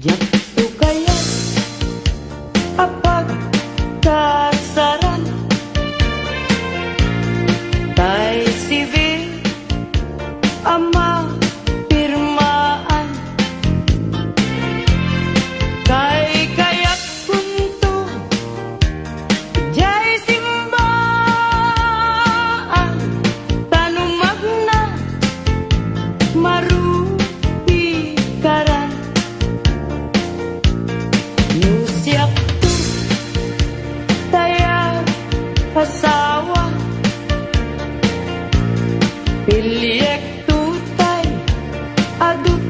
Diyak to kaya apag kasaran tay civil ama pirmaan kay kayak punto jay simbaan tanumag na marupi karan siap tu tayag asawa piliyek tutay adut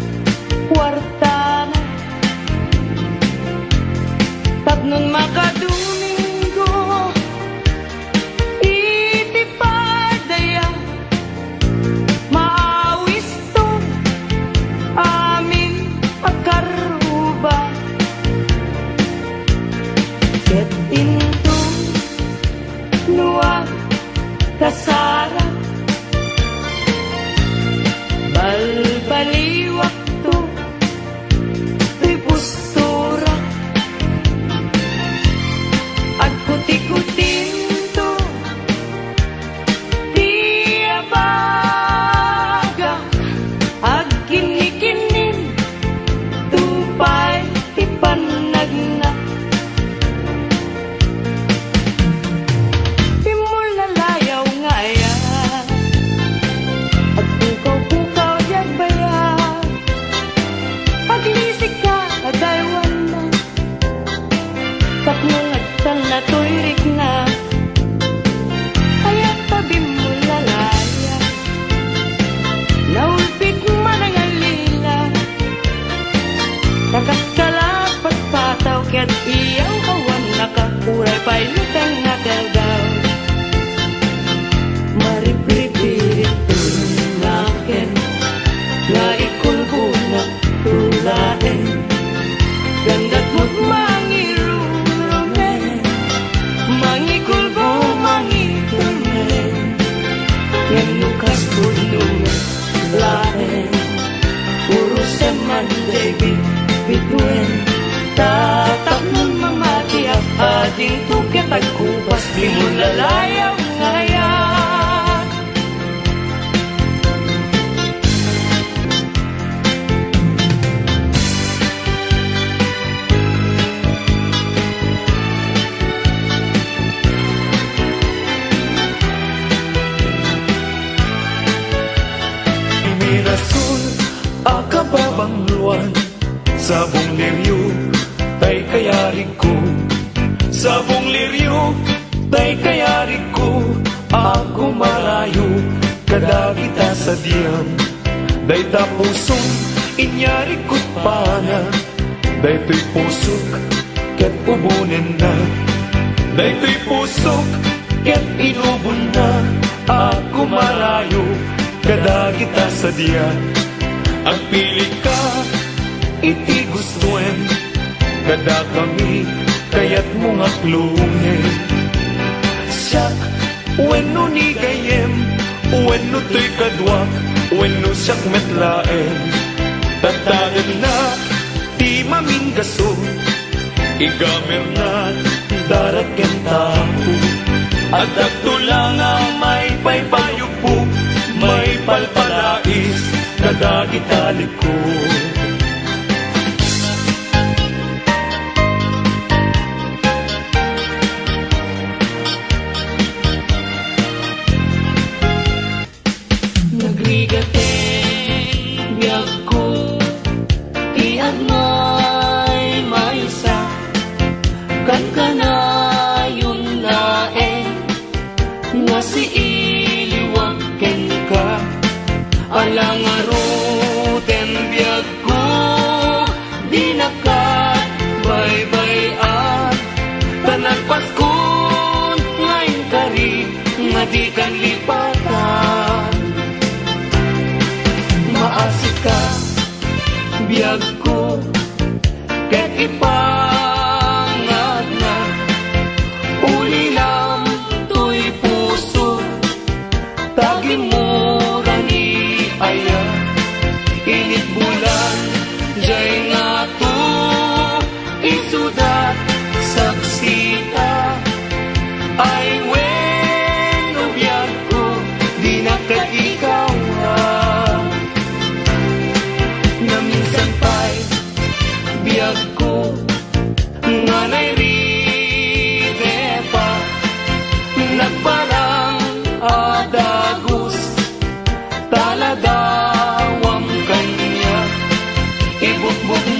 kwartana tapnon makadomingo itipadaya maawis to amin akaruba ket into nuang kasara balbali waktu tuy postura at kuti-kutin to dia baga ag kinikinin tupay ipanagna na tuirik na kaya tabi mo lalaya naulpit man ang alila nakakalapat pataw kaya't iyaw kawan nakakuray pa'y lutang nagagaw maripripirit tunakin na ikulkunak tulain gandat mo't mangiru mangikul-ko, mangikul-men Nganukas punong lain Puro seman, baby, bituin Tatap nun mamati at ading tukit at kupas Di mo lalayaw ngayon Rasul akababang luan sabong liryo tay kayari ko sabong liryo tay kayari ko ako malayo kada kita sa diyam day tapusong inyari ko't pana day to'y pusok ket ubunin na day to'y pusok ket inubon na ako malayo kada kita sa diya ang pili ka iti gustuen kada kami kaya't mong aklungin siyak wenno ni gayem wenno to'y kadwak wenno siyak metlaen tatagan na di maminggaso igamer na daraken tapo at agtulang ang may paypayog po may palpalais kada gitalik ko nagrigateng biyag ko iyan may maisa kan kanayon laen nga si alang aruten biyag ko di nakat bay-bayan tanan paskon ngayon kari nga di kan lipatan maasik ka biyag ko ket ipangat na uli lang to'y puso tagi mo init bulan jay nga to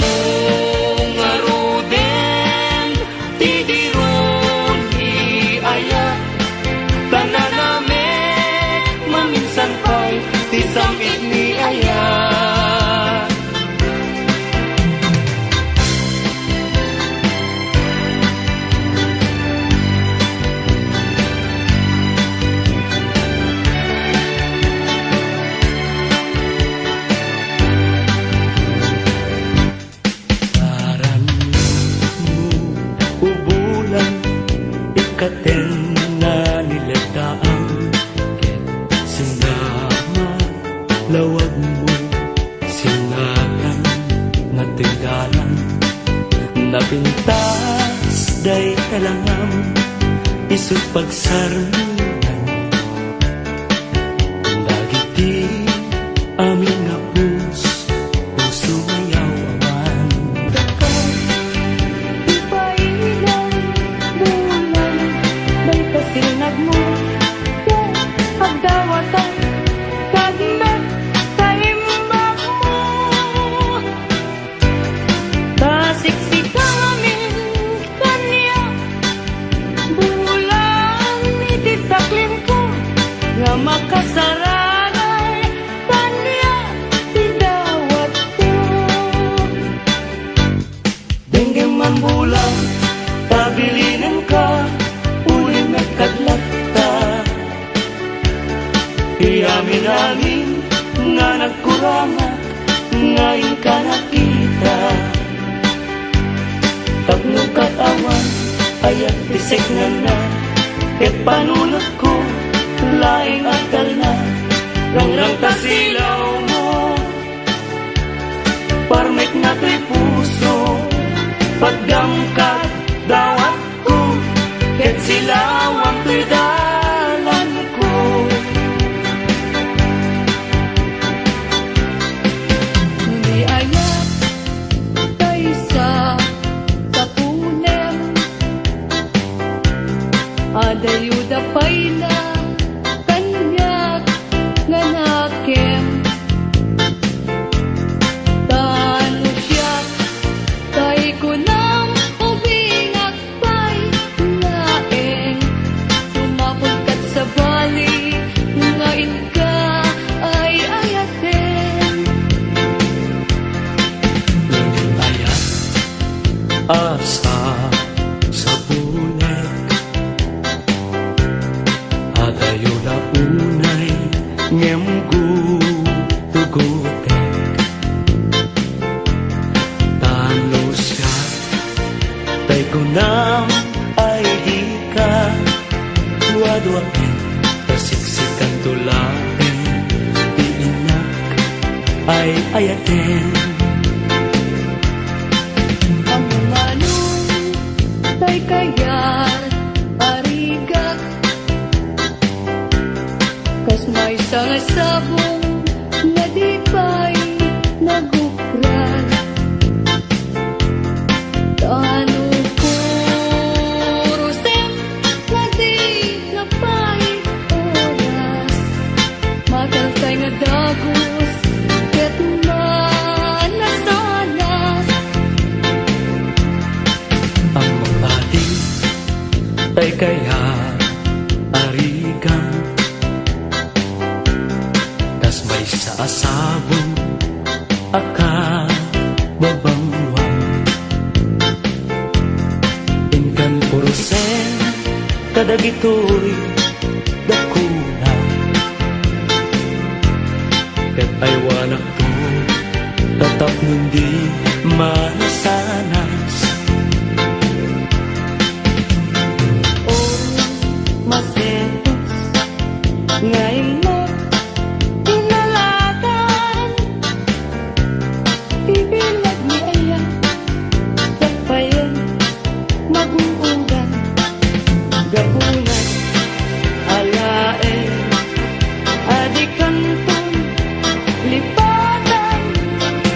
mo nga ruden, ti diron iaya. Tananame, maminsan pa'y ti samit ni aya. Katen na niladaan, sinama lawag mo, sinalang nga tinggalan, napintas day talangam, isut pagsarmunan, dagiti amin nga puso mayaw awan. Sinag mo, pagdawatan, kagmet, kaimbak mo. Tasiksikan amin kanya, bulan ititaklin ko, nga makasaranay kanya, tidawat ko. Denggem man bulan, tabilinin ka, kadlata, iamin-amin nga nagkurama, ngayon ka nakita. Tapno katawan, ayat bisek na, ket panunot ko, laing akal na, rangrang tasilaw mo, parmek na to'y puso, pagdangkat, dawat ko, ket silawang to'y dalan ko. Hindi ayat tayo sa punem, adayuda pa'y na kanyak nga nakem. Tano siya tayo ko nang ubingak pa'y naeng, sumapulkat sa bali, ngayon ka ay ayaten. Ayat asa sa bulik, adayo na unay ngem gutugutek. Tano siya tay kunam ay di ka duwa-duwain, pasiksikan tulain, iinak ay ayaten. Ang manong tay kayat arigak, kas may sangasabong na di pa'y nagukran. Tano kurusem na di napay oras, magaltay nga dagos, ket manasanas. Ang mabating tay kaya arigang, tas may saasabong aka babangwang. Inkan purusen kadagitoy dakuna, ket ay wanak to tatap nundi manasanas. Masetos ngayon mo tinalatan, ibilag ni aya, tapayan mag-uugan, gapungan, alaen, adikanton, lipatan,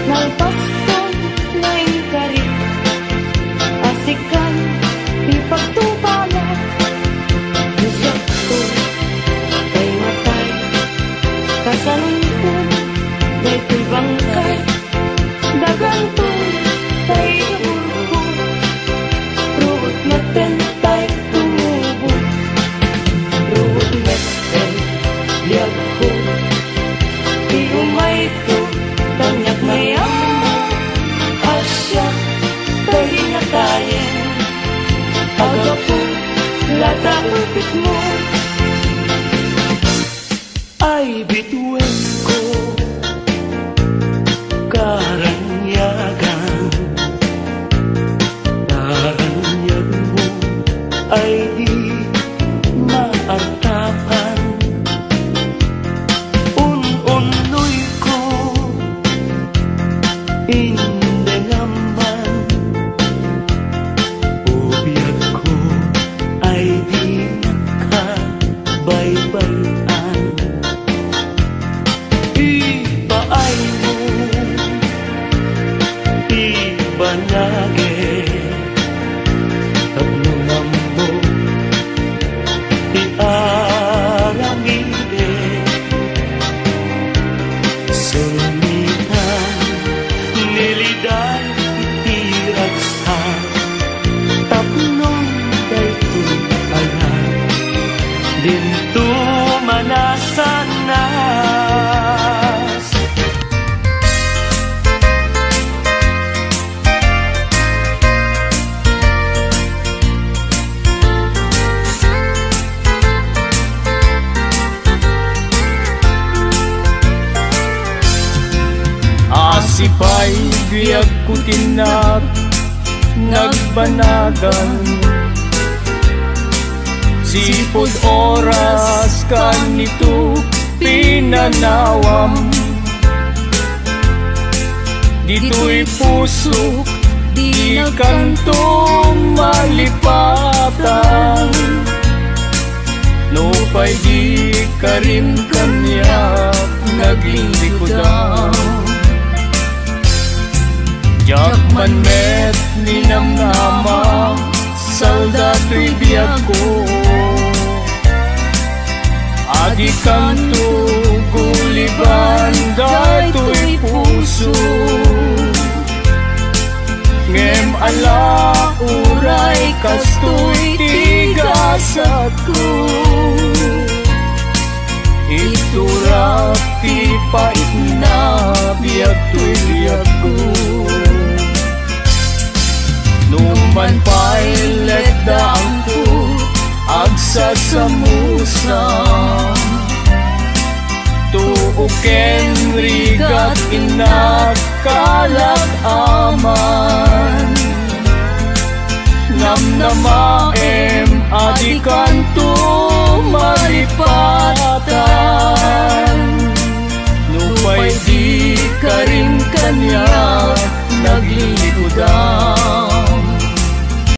nalpaston, ngayon gapo lata upit mo ay bituin ko karanyagan. Karanyag mo ay di maartapan. Un-unoy ko hindi naman. Ubiyag ko ay di nakabaybayan. Ipaay mo, ibanage, tatlungan mo, iaramide, sumitan, niliday, itiragsak, tapnong daytoy alam, dinto manasanas. Asipay biyag kutinag nagbanagan. Sipod oras kanito pinanawam. Dito'y pusok di kanto malipatan. No pa'y di ka rin kanya naglilikodan. Jakman met ninamnama saldato'y biyag ko. Adi kanto guliban dato'y puso. Ngem ala uray kasto'y tigasat ko. Iturap ti pait na biyag to'y biyag ko. Numan pa'y letdaan ko agsasamusa. Tuuken rigat inakalag-aman. Namnamaem adikanto maripatan. Nupay di ka rin kanya naglilikodan.